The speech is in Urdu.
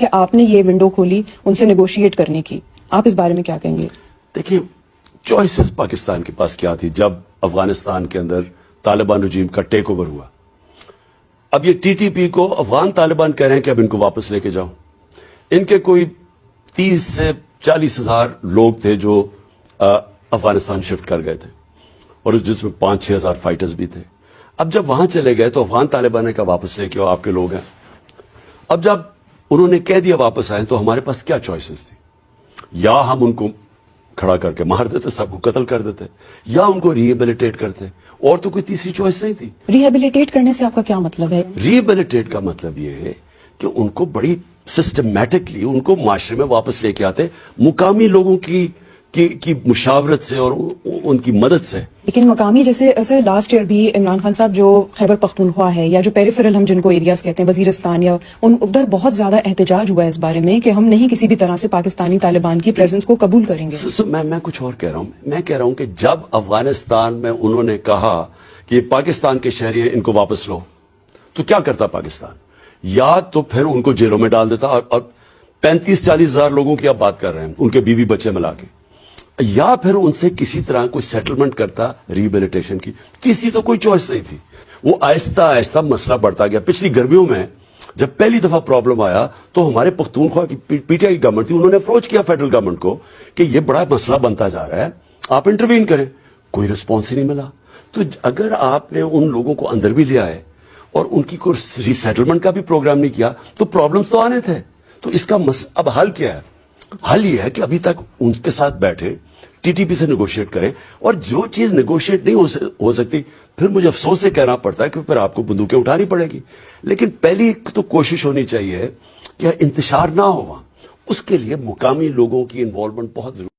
کہ آپ نے یہ ونڈو کھولی ان سے نیگوشیٹ کرنے کی، آپ اس بارے میں کیا کہیں گے؟ دیکھیے، چوائسز پاکستان کے پاس کیا تھی جب افغانستان کے اندر طالبان رجیم کا ٹیک اوور ہوا؟ اب یہ ٹی ٹی پی کو افغان طالبان کہہ رہے ہیں کہ اب ان کو واپس لے کے جاؤ. ان کے کوئی 30 سے 40 ہزار لوگ تھے جو افغانستان شفٹ کر گئے تھے، اور جس میں 5-6 ہزار فائٹرز بھی تھے. اب جب وہاں چلے گئے تو افغان طالبان نے کہا واپس لے کے آؤ، آپ کے لوگ ہیں. اب جب انہوں نے کہہ دیا واپس آئیں تو ہمارے پاس کیا چوائسز تھی؟ یا ہم ان کو کھڑا کر کے مار دیتے، سب کو قتل کر دیتے، یا ان کو ریہیبلیٹیٹ کرتے، اور تو کوئی تیسری چوائس نہیں تھی. ریہیبلیٹیٹ کرنے سے آپ کا کیا مطلب ہے؟ ریہیبلیٹیٹ کا مطلب یہ ہے کہ ان کو بڑی سسٹمیٹکلی ان کو معاشرے میں واپس لے کے آتے، مقامی لوگوں کی مشاورت سے اور ان کی مدد سے. لیکن مقامی جیسے لاسٹ ایئر بھی عمران خان صاحب جو خیبر پختونخوا ہے یا جو پیریفرل ہم جن کو ایریاز کہتے ہیں، وزیرستان یا ادھر بہت زیادہ احتجاج ہوا ہے اس بارے میں کہ ہم نہیں کسی بھی طرح سے پاکستانی طالبان کی پریزنس کو قبول کریں گے. میں کچھ اور کہہ رہا ہوں. میں کہہ رہا ہوں کہ جب افغانستان میں انہوں نے کہا کہ یہ پاکستان کے شہری ہیں، ان کو واپس لو، تو کیا کرتا پاکستان؟ یا تو پھر ان کو جیلوں میں ڈال دیتا، اور 35-40 ہزار لوگوں کی آپ بات کر رہے ہیں، ان کے بیوی بچے ملا کے، یا پھر ان سے کسی طرح کوئی سیٹلمنٹ کرتا ریہیبلیٹیشن کی. تیسری تو کوئی چوائس نہیں تھی. وہ آہستہ آہستہ مسئلہ بڑھتا گیا. پچھلی گرمیوں میں جب پہلی دفعہ پرابلم آیا تو ہمارے پختونخوا کی پی ٹی آئی کی گورنمنٹ تھی، انہوں نے اپروچ کیا فیڈرل گورنمنٹ کو کہ یہ بڑا مسئلہ بنتا جا رہا ہے، آپ انٹروین کریں. کوئی رسپانس ہی نہیں ملا. تو اگر آپ نے ان لوگوں کو اندر بھی لیا ہے اور ان کی کوئی ری سیٹلمنٹ کا بھی پروگرام نہیں کیا تو پرابلمز تو آنے تھے. تو اس کا اب حل کیا ہے؟ حل یہ ہے کہ ابھی تک ان کے ساتھ بیٹھے، ٹی ٹی پی سے نیگوشیٹ کریں، اور جو چیز نیگوشیٹ نہیں ہو سکتی پھر مجھے افسوس سے کہنا پڑتا ہے کہ پھر آپ کو بندوقیں اٹھانی پڑے گی. لیکن پہلی تو کوشش ہونی چاہیے کہ انتشار نہ ہو وہاں. اس کے لیے مقامی لوگوں کی انوالومنٹ بہت ضروری